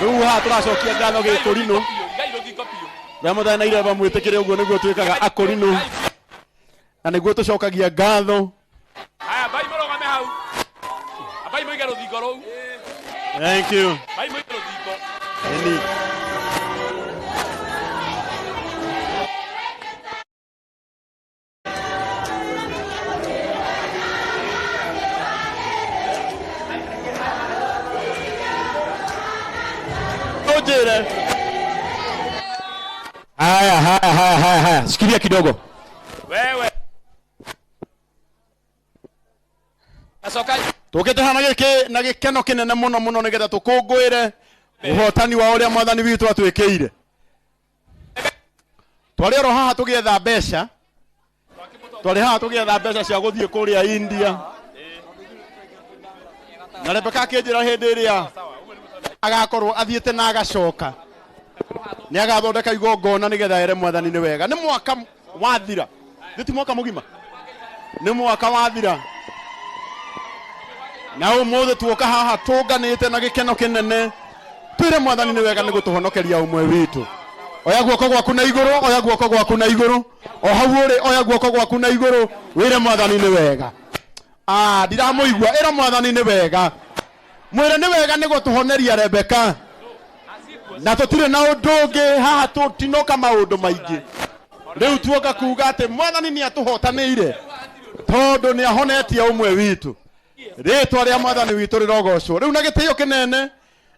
Ruha turacokia ngatho gikurino. Bamutha na ire bamwitikire uguo niguo twikaga akurino. Na niguo tucokagia ngatho. Aya bai morogame hau. Abai moiga ruthingo rou. Thank you. Bai moiga ruthingo. Eni. Ojere. Haya. Sikilia kidogo. Wewe. Asoka. Tukite hana na gikeno kinene muno nigetha tukungwire uhotani wa uria mwathani witu atwikire. Twari ro haha tugietha mbeca. Twari haha tugietha mbeca cia guthie kuria India. Na Rebeka akinjira hindi iria agakorwo athiete na agacoka. Ni agathondeka igongona nigetha ere mwathani ni wega. Ni mwaka wathira. Nditi mwaka mugima. Ni mwaka wathira. Na umuthi tuoka haha tunganite na gikeno kinene. Twire mwathani ni wega ni gutuhonokeria umwe witu. Oya guoko gwaku na iguru, oya guoko gwaku na iguru. O hau uri oya guoko gwaku na iguru, wire mwathani ni wega. Ndiramuigua ira mwathani ni wega. Mwire ni wega ni gutuhoneria Rebeka. Na tutire na undungi haha tutinoka maundu maingi. Riu tuoka kuuga ati mwathani ni atuhotanire. Tondu ni ahonetie umwe witu. Ritwa ria mwathani witu rirogocwo. Riu na gitio kinene.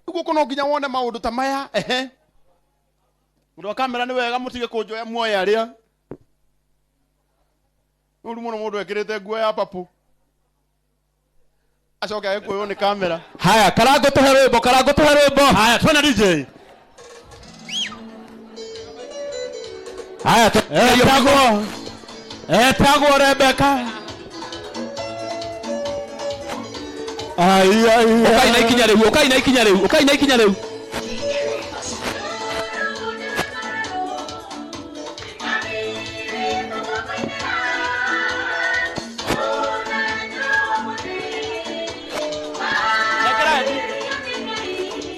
Niguo kuno nginya wone maundu ta maya. Mundu wa kamera ni wega mutige kunjoya muoya ria. Nuru muno mundu ekirite nguo ya papu. Acoke agikuyo ni kamera. Haya, karango tuhe rwimbo. Haya, twena DJ. Haya, etagwo Rebeka. Ukai na ikinya riu.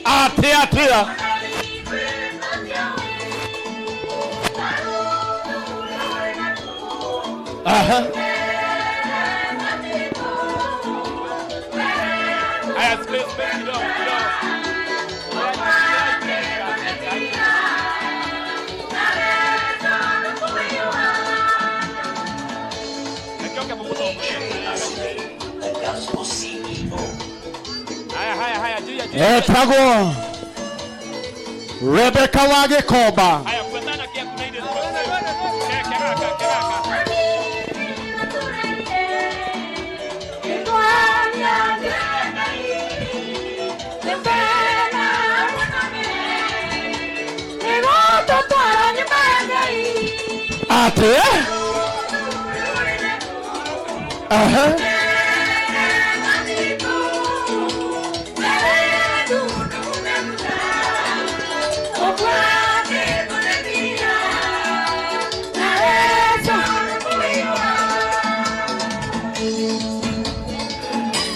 Atia. Aha. Aya space kidogo. Haya, tago Rebeca wa Gikomba. Haya kuendana kia kuna ile Ate? Aha.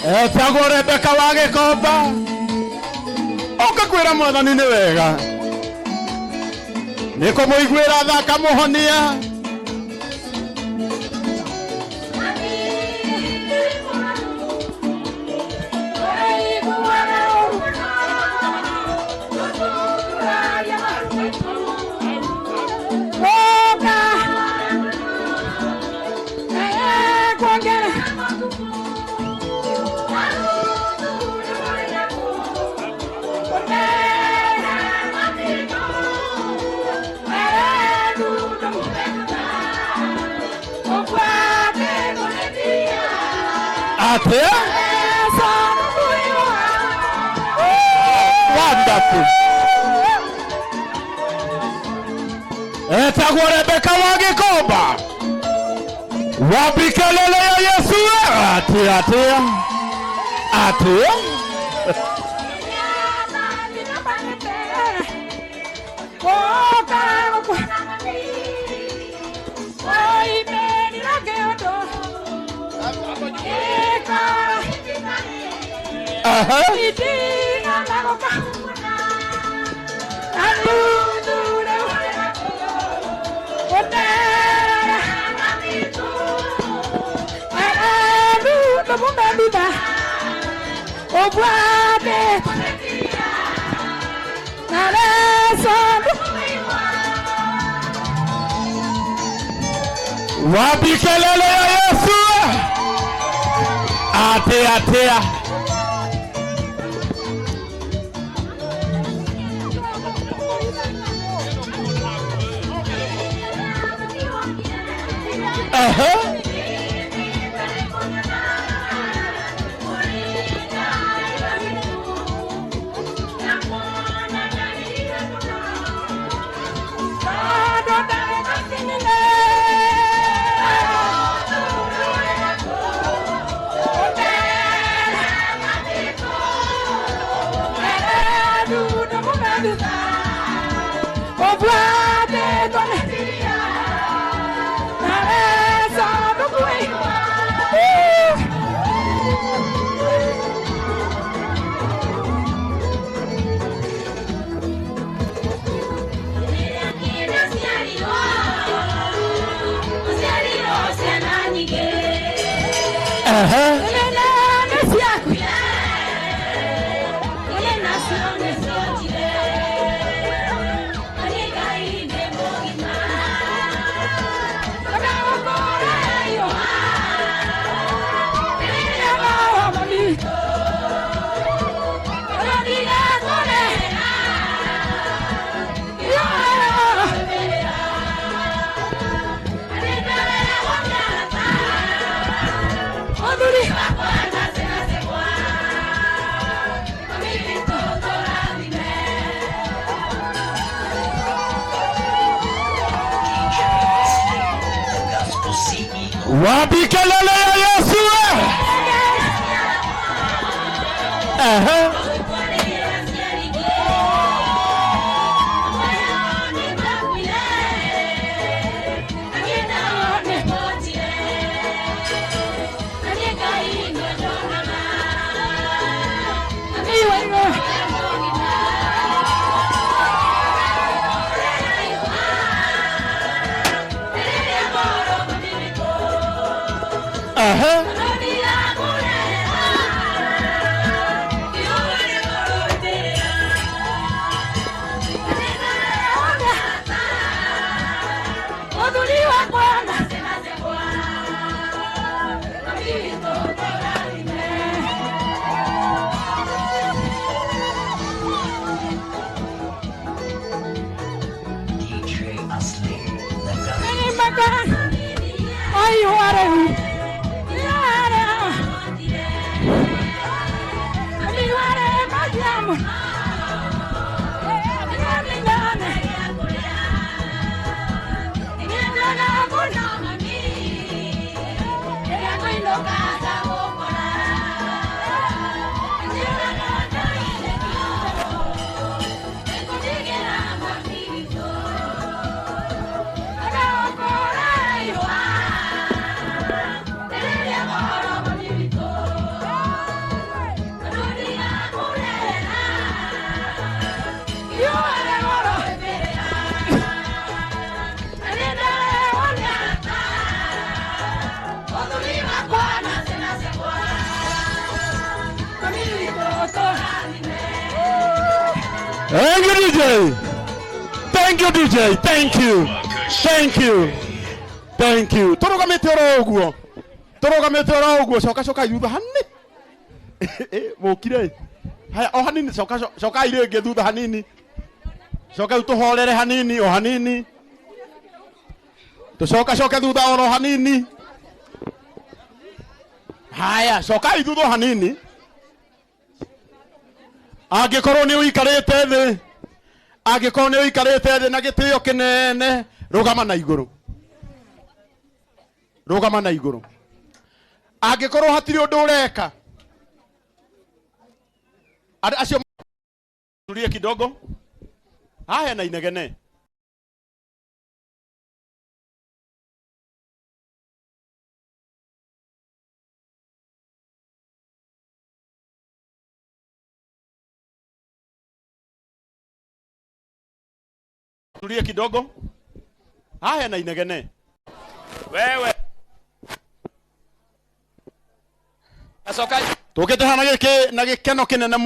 Etagwo Rebeca wa Gikomba. Oka kwira mwathani ni wega. Niko muigwira thaka muhonia. Ate? Wonderful. Etagwo Rebeca wa Gikomba. Wabikelele ya Yesu. Ate. Wapi kelele ya Yesu? Atea. Wapi kelele ya Yesu? Thank you, DJ. Thank you, DJ. Thank you. Thank you. Thank you. Torogamete oro uguo. Coka yutha hanini. Mokire. Haya o hanini coka irenge thutha hanini. Coka tuhorere hanini o hanini. Coka thutha oro hanini. Haya coka thutha hanini. Angikorwo ni uikarite thi na gitio kinene rugama na iguru angikorwo hatiri undu ureka acio tulie kidogo haya na inegene tulie kidogo. Haya na inegene. Wewe. Asoka. Tukete hana na gikeno kinene.